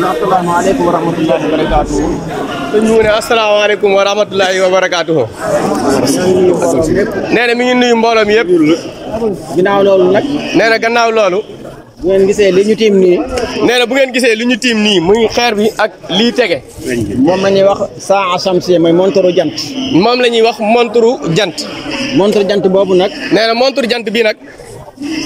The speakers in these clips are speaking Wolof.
asalaamaaleykum wa rahmatullahi wa barakaatuhu. ñu ne asalaamaaleykum wa rahmatullahi wa barakaatuhu. nee na mi ngi nuyu mbooloo mi yëpp. ginnaaw loolu nag. nee na gannaaw loolu. bu ngeen gisee li ñu tiim nii. nee na bu ngeen gisee li ñu tiim nii muy xeer bi ak lii tege. moom la ñuy wax saa samsiya mooy montoru jant. moom la ñuy wax montoru jant. montoru jant boobu nag. nee na montoru jant bii nag.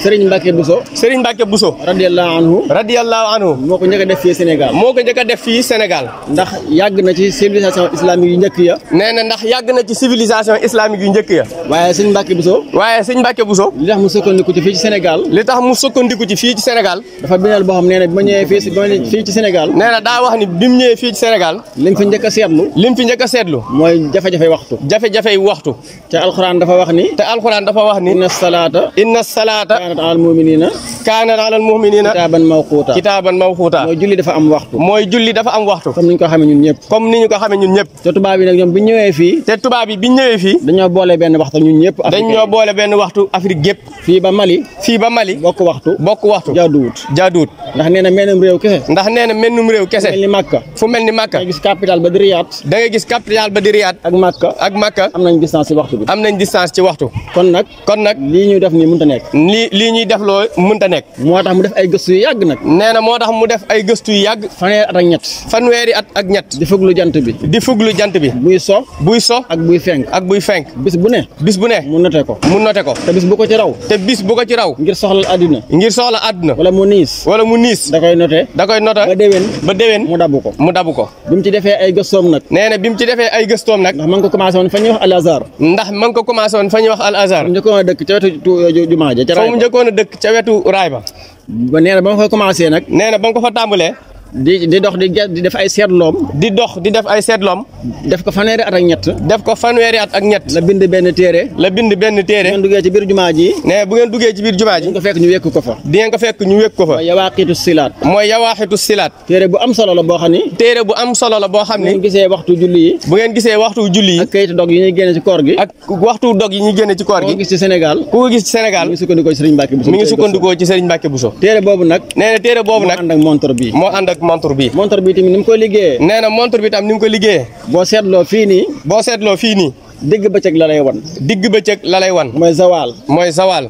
Serigne Mbacke Bousso. Serigne Mbacke Bousso. radiyallahu anhu. radiyallahu anhu. moo ko njëkk a def fii Sénégal. moo ko njëkk a def fii Sénégal. ndax yàgg na ci civilisation islamique yu njëkk ya. nee na ndax yàgg na ci civilisation islamique yu njëkk ya. waaye Serigne Mbacke Bousso. waaye Serigne Mbacke Bousso. li tax mu sukkandiku ci fii ci Sénégal. li tax mu sukkandiku ci fii ci Sénégal. dafa bindal boo xam nee na bi ma ñëwee fii ci Sénégal. nee na daa wax ni bi mu ñëwee fii ci Sénégal. lim fi njëkk a seetlu. lim fi njëkk a seetlu. mooy jafe-jafe waxtu. jafe-jafe waxtu. te alxuraan dafa wax ni. te alxuraan dafa wax ni. inna salaata. kaanat alal mu'minina kitaaban mawquuta. mooy julli dafa am waxtu. mooy julli dafa am waxtu. comme ni ñu ko xamee ñun ñëpp. comme ni ñu ko xamee ñun ñëpp. te tubaab yi nag ñoom bi ñu ñëwee fii. te tubaab yi bi ñu ñëwee fii. dañoo boole benn waxtu ñun ñëpp. dañoo boole benn waxtu Afrique gépp. fii ba Mali. bokk waxtu. jaaduwut. ndax nee na mennum réew kese. fu mel ni Makka. da ngay gis capital ba di Riyad. ak Makka. am nañ distance ci waxtu bi. kon nag. lii ñuy def nii mënta nekk. lii ñuy def loo mënta nekk. moo tax mu def ay gëstu yu yàgg nag. nee na moo tax mu def ay gëstu yu yàgg. fanweeri at ak ñett. di fuglu jant bi. buy so. ak buy fenk. bis bu ne. mu noté ko. te bis bu ko ci raw. ngir soxla àdduna. wala mu niis. da koy noté. ba déwén. mu dabu ko. bi mu ci defee ay gëstoom nag. nee na bi mu ci defee ay gëstoom nag. ndax ma ngi ko commencé woon fa ñuy wax Al Azhar. mu njëkkoon a dëkk ca wetu jumaa ja ca wetu raay ba. nee na ba ma ko commencé nag. nee na ba nga ko fa tàmbalee. di dox di def ay seetloom. def ko fanweeri at ak ñett. la bind benn téere. bu ngeen duggee ci biir jumaa ji. nee bu ngeen duggee ci biir jumaa ji. di ngeen ko fekk ñu wékk ko fa. mooy yawaaxitu silaat. téere bu am solo la boo xam ni. bu ngeen gisee waxtu julli yi. ak kayitu dog yi ñuy génne ci koor gi. ku ko gis ci Sénégal. mi ngi sukkandikoo ci Serigne Mbacke Bousso. téere boobu nag. moo ànd ak montre bi. montre bi tamit ni mu ko liggéeyee. nee na montre bi tam ni mu ko liggéeyee. boo seetloo fii nii. digg bëccëg la lay wan. mooy zawal.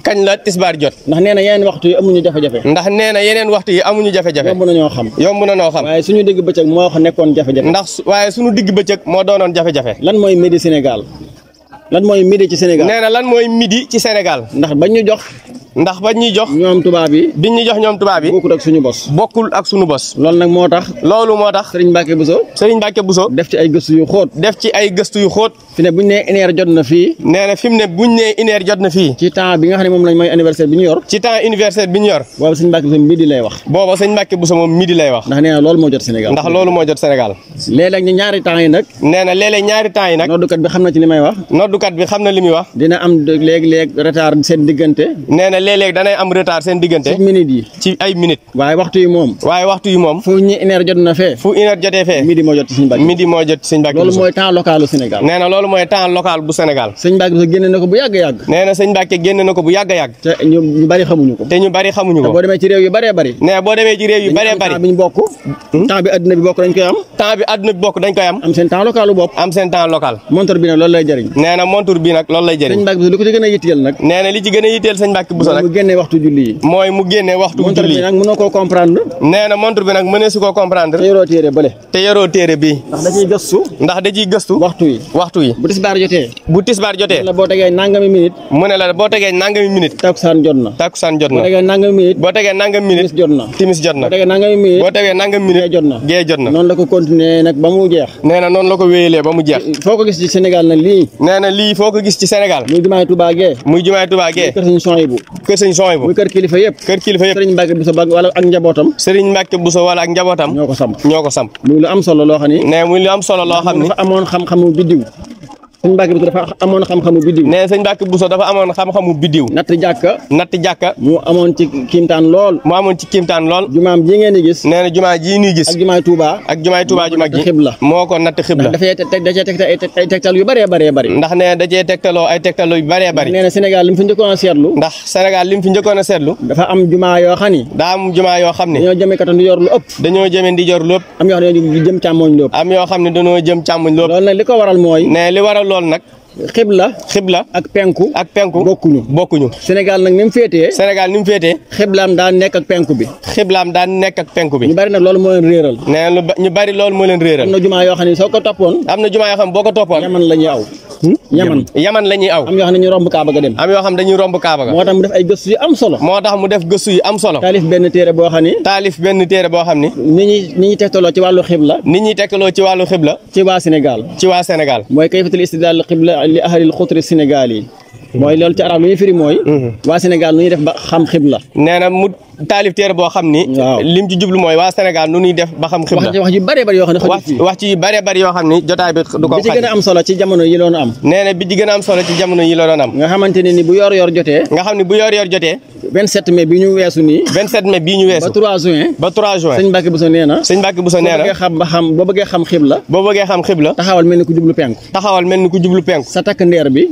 kañ la tisbaar jot. ndax nee na yeneen waxtu yi amuñu jafe-jafe. yomb na ñoo xam. waaye suñu digg bëccëg moo nekkoon jafe-jafe. waaye suñu digg bëccëg moo doonoon jafe-jafe. lan mooy midi Sénégal. lan mooy midi ci Sénégal. nee na lan mooy midi ci Sénégal. ndax ba ñuy jox. ñoom tubaab yi. bokkul ak suñu bos. loolu nag moo tax. Serigne Mbacke Bousso. def ci ay gëstu yu xóot. fi ne buñ nee une heure jot na fii. nee na fi mu ne buñ nee une heure jot na fii. ci temps bi nga xam ne moom lañ mooy anniversaire bi ñu yor. booba Serigne Mbacke Bousso midi lay wax. ndax nee na loolu moo jot Sénégal. léeg-léeg ñaari temps yi nag. noddukat bi xam na ci li may wax. dina am léeg-léeg retard seen diggante. nee na léeg-léeg danay am retard seen diggante. ci ay minutes. waaye waxtu yi moom. fu ñu une heure jot na fee. midi moo jot ci Serigne Mbacke. loolu mooy temps localu Sénégal. nee na loolu mooy temps local bu Sénégal. Serigne Mbacke Bousso génne na ko bu yàgg-yàgg. nee na Serigne Mbacke génne na ko bu yàgg-yàgg. te ñu bari xamuñu ko. te boo demee ci réew yu bëree bëri. temps bi ñu bokk. temps bi adduna bi bokk dañ koy am. am seen temps local. montre bi nag loolu lay jëriñ. nee na montre bi nag loolu lay jëriñ. Serigne Mbacke Bousso li ko ci gën a yitteel nag. nee na li ci gën a yitteel Serigne Mbacke Bousso nag. mu génnee waxtu julli yi. montre bi nag mënoo koo comprendre. nee na montre bi nag mënee su koo comprendre. te yoroo téere bi. ndax da ciy gëstu. waxtu yi. bu tisbaar jotee. mu ne la boo tegee nangami minute. takkusaan jot na. boo tegee nangami minute. timis jot na. boo tegee nangami minute. gee jot na. noonu la ko continuer nag ba mu jeex. nee na noonu la ko wéyalee ba mu jeex. foo ko gis ci Sénégal nag lii. nee na lii foo ko gis ci Sénégal. muy jumaay Touba gee. kër Sëñ Souhaïbou. muy kër kilifa yëpp. Serigne Mbacke Bousso wala ak njabootam. ñoo ko samp. muy lu am solo loo xam ni. nee muy lu am solo loo xam ni. dafa amoon xam-xamu biddiw. sëñ Mbàkke Buso dafa amoon xam-xamu biddiw. nee sëñ Mbàkke Buso dafa amoon xam-xamu biddiw. natt jàkka. mu amoon ci kiimtaan lool. jumaam ji ngeen di gis. nee na jumaa ji ñuy gis. ak jumaay Touba ju mag ji xibla. moo ko natt xibla. da cee tegtal ay tegtal yu bëree bëri. ndax nee da cee tegtaloo ay tegtal yu bëree bëri. nee na Sénégal li mu fi njëkkoon a seetlu. ndax Sénégal li mu fi njëkkoon a seetlu. dafa am jumaa yoo xam ni. dañoo jëmee katoon di yor lu ëpp. dañoo jëmee di yor lu ëpp. am yoo xam ne jëm càmmoñ lu ëpp. am yoo xam ne dañoo jëm càmmoñ lu ëpp. loolu nag li ko waral mooy. nee li waral lool nag. xibla ak penku bokkuñu. Sénégal nag ni mu féetee. xiblaam daan nekk ak penku bi. ñu bari nag loolu moo leen réeral. nee ñu bari loolu moo leen réeral. am na jumaa yoo xam ne soo ko toppoon. boo ko toppoon. yaman la ñuy aw. yaman la ñuy aw. am yoo xam ne dañuy romb Kaaba ga dem. am yoo xam ne dañuy romb Kaaba ga. moo tax mu def ay gëstu yu am solo. taalif benn téere boo xam ni. ni ñuy tegtaloo ci wàllu xibla. ci waa Sénégal. mooy kayfatul istidlal xibla li ahlil xutri Sénégal yi. mooy loolu ci arab lu ñuy firi mooy. waa Sénégal nu ñuy def ba xam xibla. nee na mu taalif téere boo xam ni. waaw lim ci jublu mooy waa Sénégal nu ñuy def ba xam xibla. wax ci bëree bëri yoo xam ne wax ci bëree bëri yoo xam ni jotaay bi du ko. bi ci gën a am solo ci jamono yi loon am. nee na bi ci gën a am solo ci jamono yi la doon am. nga xamante ne ni bu yor-yor jotee. 27 mai bi ñu weesu nii. ba 3 juin. sëñ Mbàkke Buso nee na. boo bëggee xam xibla. taxawal mel ni ku jublu penku.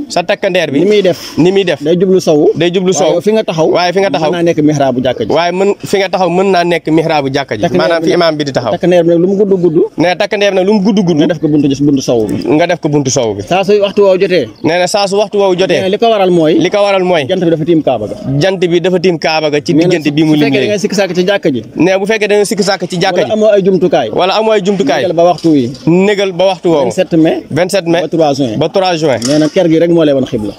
sa takk ndeer bi. ni muy def. day jublu sowu. waaye fi nga taxaw. mën naa nekk mihraabu jàkka ji. fi nga taxaw mën naa nekk mihraabu jàkka ji. maanaam fi imaam bi di taxaw. takk ndeer bi nag lu mu gudd. nee takk ndeer bi nag lu mu gudd. nga def ko buntu sowu bi. saa su waxtu woowu jotee. nee na saa su waxtu woowu jotee. li ko waral mooy. jant bi dafa tiim Kaaba ga. ci diggante bi mu lim léegi. bu fekkee da nga sikki sàkk ci jàkka ji. nee bu fekkee da nga sikki sàkk ci jàkka ji. wala amoo ay jumtukaay. négal ba waxtu woowu. 27 mai. ba 3 juin. nee na ker gi rek moo lay wan xibla.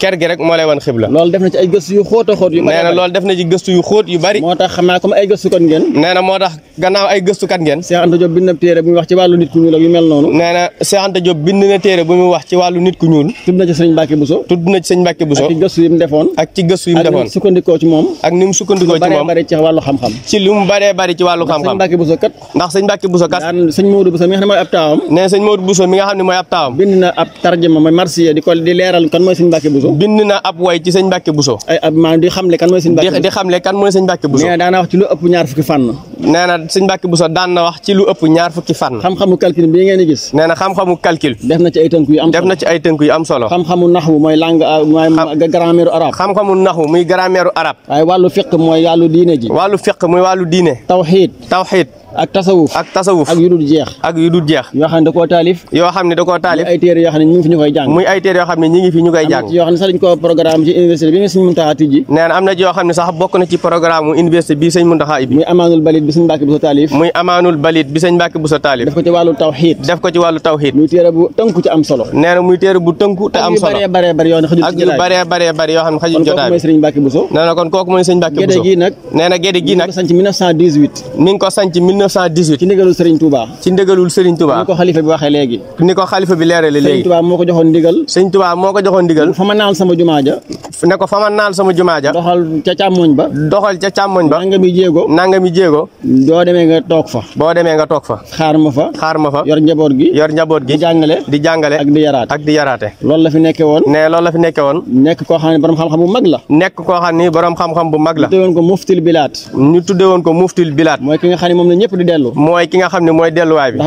loolu def na ci ay gëstu yu xóot a xóot yu bari. nee na loolu def na ci gëstu yu xóot yu bari. moo tax xam naa comme ay gëstukat ngeen. nee na moo tax gannaaw ay gëstukat ngeen. Cheikh Anta Diop bind na téere bu muy wax ci wàllu nit ku ñuul ak yu mel noonu. nee na Cheikh Anta Diop bind na téere bu muy wax ci wàllu nit ku ñuul. tudd na ci sëñ Mbàkke Buso. ak ci gëstu yi mu defoon. ak ni mu sukkandikoo ci moom. ci wàllu xam-xam. ci lu mu bari ci wàllu xam-xam. ndax sëñ Mbàkke Buso kat. sëñ Moodu Buso mi nga xam ne mooy ab taawam. nee sëñ Moodu Buso mi nga xam ne mooy ab taawam. bind na ab tarjuma mooy marsiya di leeral kan mooy sëñ Mbàkke Buso. bind na ab way ci sëñ Mbàkke Buso. maanaam di xamle kan mooy sëñ Mbàkke Buso. di xamle kan mooy sëñ Mbàkke Buso. nee na daana wax ci lu ëpp ñaar fukki fànn. nee na sëñ Mbàkke Buso daan na wax ci lu ëpp ñaar fukki fànn. xam-xamu calcul bii ngeen di gis. nee na xam-xamu calcul. def na ci ay tënk yu am solo. xam-xamu naxwu mooy langue mooy grammaire arabe. xam-xamu naxwu muy grammaire arabe. waaye wàllu fiq mooy wàllu diine ji. tawxiid ak tasawuf ak yu dul jeex yoo xam ne da koo taalif ay téere yoo xam ne ñu ngi fi ñu koy jàng yoo xam ne sax dañ ko programme ci université bi nga sëñ Muntaxa tijji nee na am na yoo xam ne sax bokk na ci programme université bi sëñ Muntaxa ibbi muy amaanul balit bi sëñ Mbàkke Buso taalif def ko ci wàllu tawxiid muy téere bu tënku ci am solo nee na muy téere bu tënku te am solo bare yoo xam ne ak yu bare yoo xam ne xajul jotaay mooy sëñ Mbàkke Buso nee na kon kooku mooy sëñ Mbàkke Buso nee na gédé gi nag mi ngi ko sanc 1918 ci ndigalul Serigne Touba. ni ko xalifa bi waxee léegi. ni ko xalifa bi leerale léegi. Serigne Touba moo ko joxoon ndigal. fa ma naal sama jumaa ja. doxal ca càmmoñ ba. nangami jéego. boo demee nga toog fa. xaar ma fa. yor njaboot gi. di jàngale. ak di yaraate. loolu la fi nekke woon. nekk koo xam ne borom xam-xam bu mag la. ñu tuddewoon ko muftil bilaat. mooy ki nga xam ne moom la ñëpp di dellu. mooy ki nga xam ne mooy delluwaay bi.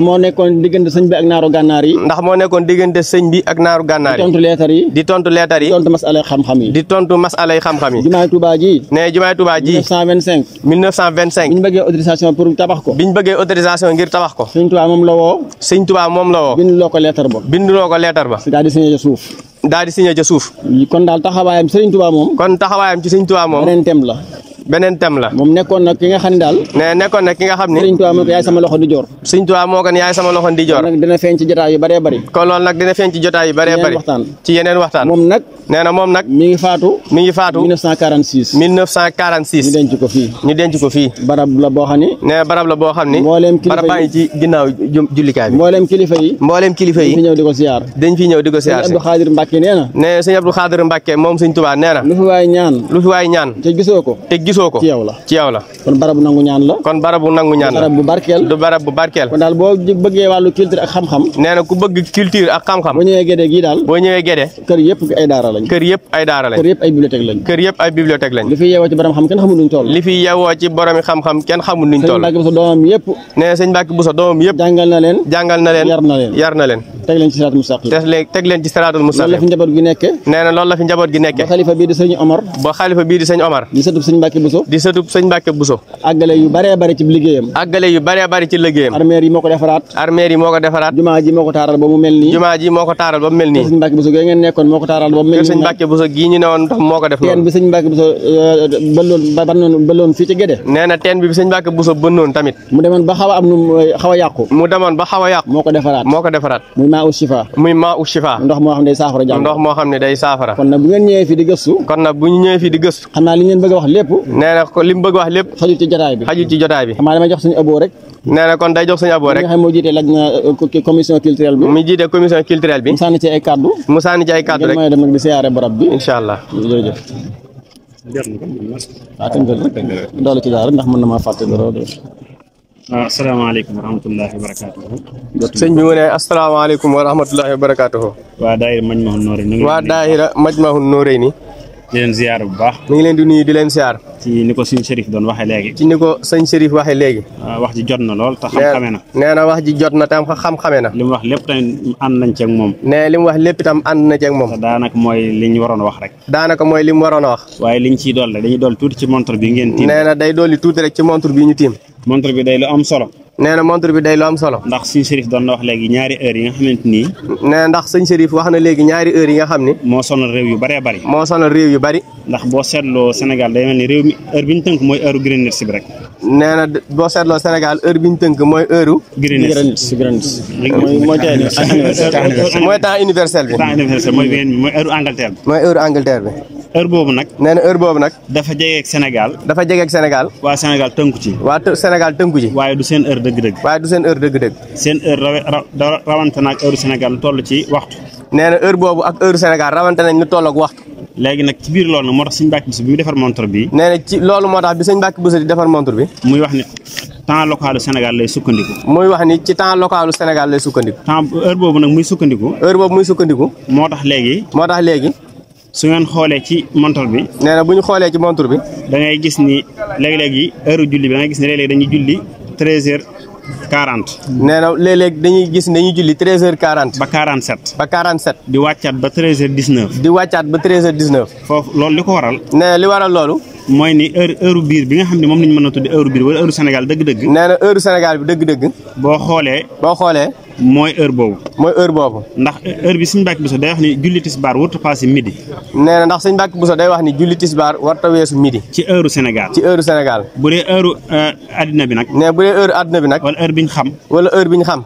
ndax moo nekkoon diggante sëñ bi ak naaru gànnaar yi. di tontu leetar yi. di tontu masala xam-xam yi. jumaay Tuubaa ji. ne jumaay Tuubaa ji. 1925. bi ñu bëggee autorisation pour tabax ko. ngir tabax ko. sëñ Tuubaa moom la woo. binduloo ko leetar ba. daal di signé ca suuf. kon daal taxawaayam ci sëñ Tuubaa moom. beneen thème la. moom nekkoon na ki nga xam ne daal. Sëriñ Tuubaa moo ko yaay sama loxo di joor. Sëriñ Tuubaa moo ko yaay sama loxo di joor. nag dina feeñ ci jotaay yu bëree bëri. kon loolu nag dina feeñ ci jotaay yu bëree bëri. ci yeneen waxtaan. moom nag. mi ngi faatu. 1946. ñu denc ko fii. barab la boo xam ni. barab baa ngi ci ginnaaw jullikaay bi. mbooleem kilifa yi. dañ fi ñëw di ko siyaar. Sëñ Abdou Khadir Mbacke nee na. Sëñ Abdou Khadir Mbacke moom Sëñ Tuubaa nee na. lu fi waay ñaan. te gisoo ko. gisoo ko ci yow la kon barabu nangu ñaan la barab bu barkeel du barab bu barkeel kon daal boo bëggee wàllu culture ak xam-xam nee na ku bëgg culture ak xam-xam boo ñëwee Gédé gii daal kër yëpp ay daara lañ kër yëpp ay bibliothèque lañ li fi yeewoo ci borom xam kenn xamul nuñ toll li fi yeewoo ci borom xam-xam kenn xamul nuñ toll doomam yëpp nee na sëñ Mbàkke Buso doomam yëpp jàngal na leen yar na leen teg leen ci siraatul mustaqim loolu la fi njaboot gi nekke nee na loolu la fi njaboot gi nekke ba xalifa bii di sëñ Omar di sëtub sëñ Mbàkke Buso àggale yu bëree bëri ci liggéeyam armeer yi moo ko defaraat jumaa ji moo ko taaral ba mu mel nii sëñ Mbàkke Buso gi ngeen nekkoon moo ko taaral ba mu mel nii sëñ Mbàkke Buso gii ñu newoon ndox moo ko def teen bi sëñ Mbàkke Buso bëlloon fii ci Gédé nee na teen bi sëñ Mbàkke Buso bënnoon tamit mu demoon ba xaw a yàqu moo ko defaraat muy maa u shifa ndox moo xam ne day saafara kon nag bu ngeen ñëwee fii di gëstu xam naa li ngeen bëgg a wax lépp nee na ko li mu bëgg wax lépp xajul ci jotaay bi xam naa damay jox suñu ëbboo rek nee na kon day jox suñu ëbboo rek nga xam moo jiite laaj na commission culturelle bi mu jiite commission culturelle bi mu sànni ci ay kaddu rek mooy dem nag di siyaare barab bi inshallah jërëjëf doole ci daal ndax mën na maa fàtte dara asalaamaaleykum wa rahmatullahi wa barakaatuhu. sëñ bi mu ne asalaamaaleykum wa rahmatullahi wa barakaatuhu. waa daayira Majmahun Nurayni. waa daayira Majmahun Nurayni. di leen ziar bu baax. mi ngi leen di nuyu di leen ziar. ci ni ko sëñ Chérif doon waxee léegi. wax ji jot na lool te xam-xame na. nee na wax ji jot na tam xam-xame na. li mu wax lépp tamit ànd nañ ci ak moom. nee li mu wax lépp itam ànd na ci ak moom. daanaka mooy li ñu waroon a wax rek. waaye liñ ciy dolli dañuy dolli tuuti ci montre bi ngeen tiim. nee na day dolli tuuti rek ci montre bi ñu tiim. montre bi day lu am solo. nee na montre bi day lu am solo. ndax sëñ Chérif doon na wax léegi ñaari heures yi nga xamante nii. nee ndax sëñ Chérif wax na léegi ñaari heures yi nga xam ni. moo sonal réew yu bëree bëri. ndax boo seetloo Sénégal day mel ni réew mi heure bi ñu tënk mooy heure Greenwich bi rek. nee na boo seetloo Sénégal heure bi ñu tënk mooy heure. Greenwich mooy temps universel bi. mooy heure Angleterre bi. mooy heure Angleterre bi. heure boobu nag. nee na heure boobu nag. dafa jegeeg Sénégal. waa Sénégal tënku ci. waaye du seen heure dëgg-dëgg. seen heure rawante na ak heure Sénégal lu toll ci waxtu. nee na heure boobu ak heure Sénégal rawante nañ lu toll ak waxtu. léegi nag ci biir loolu nag moo tax sëñ Mbàkke Buso bi mu defar montre bi. nee na ci loolu moo tax bi sëñ Mbàkke Buso di defar montre bi. muy wax ni temps localu Sénégal lay sukkandiku. temps heure boobu nag muy sukkandiku. moo tax léegi. su ngeen xoolee ci montre bi. nee na bu ñu xoolee ci montre bi. da ngay gis ni léeg-léegi heure julli bi da ngay gis ni léeg-léeg dañuy julli 13h40. nee na léeg-léeg dañuy gis ne dañuy julli 13h40. ba 47. ba 47. di wàccaat ba 13h19. foofu loolu li ko waral. nee na li waral loolu. mooy ni heure biir bi nga xam ne moom lañ mën a tudde heure biir wala heure Sénégal dëgg-dëgg. nee na heure Sénégal bi dëgg-dëgg. boo xoolee. mooy heure boobu. ndax heure bi sëñ Mbàkke Buso day wax ni julli tisbaar warut a passé midi. nee na ndax sëñ Mbàkke Buso day wax ni julli tisbaar warut a weesu midi. ci heure Sénégal. bu dee heure addina bi nag. nee bu dee heure addina bi nag. wala heure bi ñu xam.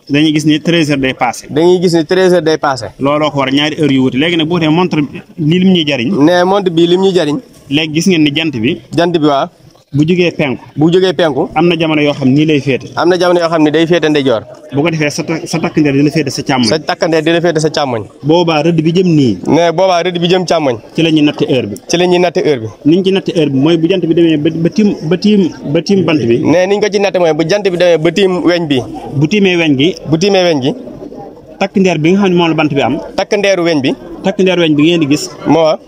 dañuy gis ni 13h day passé. looloo ko war ñaari heure yu wuute léegi nag bu ko defee montre bi lii lim ñuy jariñ. nee montre bi lim ñuy jariñ. léegi gis ngeen ni jant bi. waaw. bu jógee penku. am na jamono yoo xam nii lay féete. am na jamono yoo xam ne day féete ndeyjoor. bu ko defee sa takkandeer dina féete sa càmmoñ. boobaa rëdd bi jëm nii. nee boobaa rëdd bi jëm càmmoñ. ci la ñuy natte heure bi. niñ ci natte heure bi mooy bu jant bi demee ba tiim bant bi. nee niñ ko ci natte mooy bu jant bi demee ba tiim weñ bi. bu tiimee weñ gi. takkandeer bi nga xam ne moom la bant bi am. takkandeeru weñ bi. takkandeer weñ bi ngeen di gis.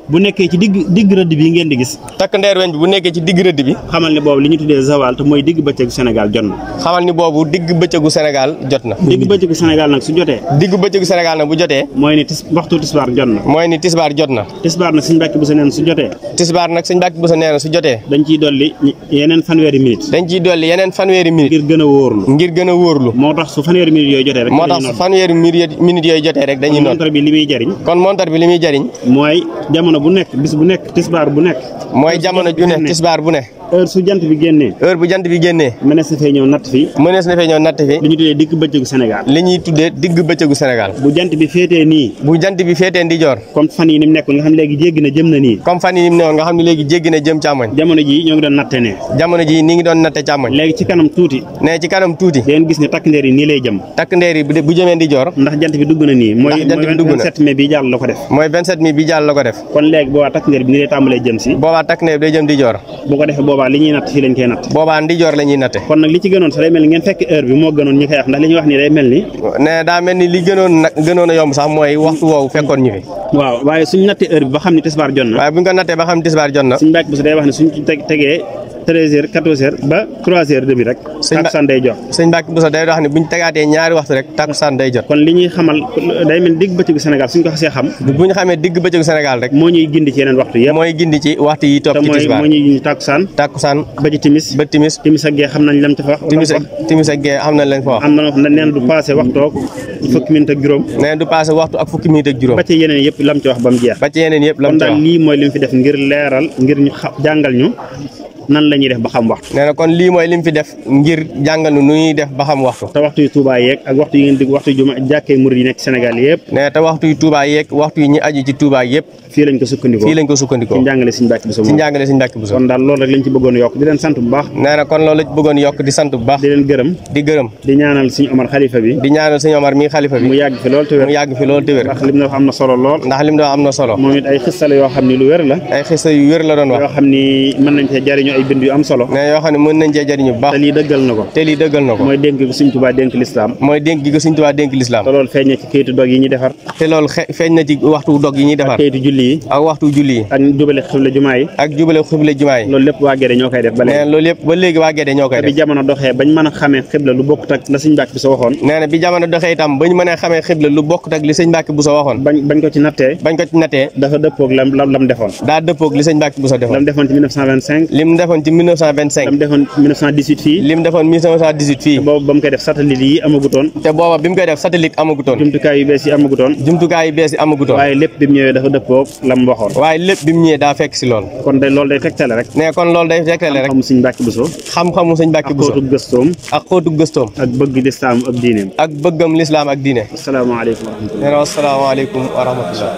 bu nekkee ci digg rëdd bi ngeen di gis. takkandeer weñ bi bu nekkee ci digg rëdd bi. xamal ni boobu li ñu tuddee zawal te mooy digg bëccëgu Sénégal jot na. digg bëccëgu Sénégal nag su jotee. bu jotee. mooy ni waxtu tisbaar jot na. tisbaar nag sëñ Mbàkke Buso neen su jotee. dañ ciy dolli yeneen fanweeri minute. ngir gën a wóorlu. moo tax su fanweeri minute yooyu jotee rek. dañuy noot montre bi li muy jariñ. mooy jamono bu nekk bis bu nekk tisbaar bu nekk. mooy jamono ju nekk tisbaar bu nekk. heure su jant bi génnee heure bu jant bi génnee mënees na fee ñëw natt fi li ñu tuddee digg bëccëgu Sénégal li ñuy tuddee digg bëccëgu Sénégal bu jant bi féetee nii bu jant bi féetee ndijoor comme fan yi ni mu nekkoon nga xam léegi jéggi na jëm na nii comme fan yi ni mu nekkoon nga xam ne léegi jéggi na jëm càmmoñ jamono ji ñoo ngi doon natte ne jamono ji ni ngi doon natte càmmoñ léegi ci kanam tuuti ne ci kanam tuuti ngeen gis ne takk ndeer yi nii lay jëm takk ndeer yi bu jëmee ndijoor ndax jant bi dugg na nii mooy 27 mai bi jàll la ko def mooy 27 mai bi jàll la ko def kon léegi boobaa takk ndeer bi nii lay tàmbalee jëm si boobaa takk ndeer bi day jëm ndijoor bu ko defee boobaa li ñuy natt fii lañ koy natt boobaa ndijoor la ñuy natte kon nag li ci gënoon sax day mel ni ngeen fekk heure bi moo gënoon ñi koy wax ndax li ñuy wax nii day mel ni ne daa mel ni li gënoon a yomb sax mooy waxtu woowu fekkoon ñu fi waaw waaye suñ nattee heure bi ba xam ne tisbaar jot na waaye buñ ko nattee ba xam ne tisbaar jot na suñ mbàkk bi day wax ne suñ ci tegee 13h 14h ba 3h30 rek takkusaan day jot sëñ Mbàkke Buso day wax ne buñ tegaatee ñaari waxtu rek takkusaan day jot kon li ñuy xamal day mel digg bëccëgu Sénégal suñ ko xasee xam buñ xamee digg bëccëgu Sénégal rek moo ñuy gindi ci yeneen waxtu yëpp mooy gindi ci waxtu yi topp ci tisbaar moo ñuy gindi takkusaan ba ci timis timis ak gee xam nañ lam ci fa wax timis ak gee xam nañ lañ fa wax am na wax neen du passé waxtoog fukki minute ak juróom neen du passé waxtu ak fukki minute ak juróom ba ci yeneen yëpp lam ci wax ba mu jeex ba ci yeneen yëpp lam ci wax kon daal lii mooy li mu fi def ngir leeral ngir ñu jàngal ñu nan la ñuy def ba xam waxtu nee na kon lii mooy li mu fi def ngir jàngal nu ñuy def ba xam waxtu te waxtu yu Touba yeeg ak waxtu yi ngeen dig waxtu juma jàkkee murid yi nekk Sénégal yëpp nee te waxtu yu Touba yeeg waxtu yi ñu aju ci Touba yëpp fii lañ ko sukkandikoo ci njàngale Sëñ Mbàkke Buso ci njàngale Sëñ Mbàkke Buso kon daal loolu rek lañ ci bëggoon yokk di leen sant bu baax nee na kon loolu la ci bëggoon yokk di sant bu baax di leen gërëm di ñaanal Sëñ Omar xalifa bi di ñaanal Sëñ Omar mi xalifa bi mu yàgg fi lool te wér ndax lim na wax am na solo lool moom it ay xista la yoo xam ni lu wér la ay xista yu wér la doon wax yoo xam ni mën nañ cee jariñu ay bind yu am solo yoo xam ne mën nañ cee jariñu bu baax te lii dëggal na ko mooy dénk gi Sëñ Tuubaa dénk lislaam te loolu feeñ na ci kayitu dog yi ñuy defar te loolu feeñ na ci waxtu dog yi ñuy defar ak kayitu julli yi ak waxtu julli yi ak jubale xibla jumaa yi loolu lépp waa Gédé ñoo koy def loolu lépp ba léegi waa Gédé ñoo koy def bi jamono doxee bañ mën a xamee xibla lu bokkut ak la Sëñ Mbàkke Buso waxoon nee na bi jamono doxee itam bañ mën a xamee xibla lu bokkut ak li Sëñ Mbàkke Buso waxoon bañ ko ci nattee dafa dëppoog lam defoon daa dëppoog li Sëñ Mbàkke Buso defoon lam defoon ci 1925 lim defoon ci 1925 lam defoon 1918 fii lim defoon 1918 fii te boobu ba mu koy def satellite yi amagutoon te booba bi mu koy def satellite amagutoon jumtukaay yu bees yi amagutoon waaye lépp bi mu ñëwee dafa dëppoog lam waxoon waaye lépp bi mu ñëwee daa fekk si lool kon loolu day tegtale rek ne kon loolu day tegtale rek xam-xamu Sëñ Mbàkke Buso xam-xamu Sëñ Mbàkke Buso ak xóotu gëstoom ak bëgg lislaam ak diineem ak bëggam lislaam ak diine asalaamaaleykum wa rahmatullah asalaamaaleykum wa rahmatullah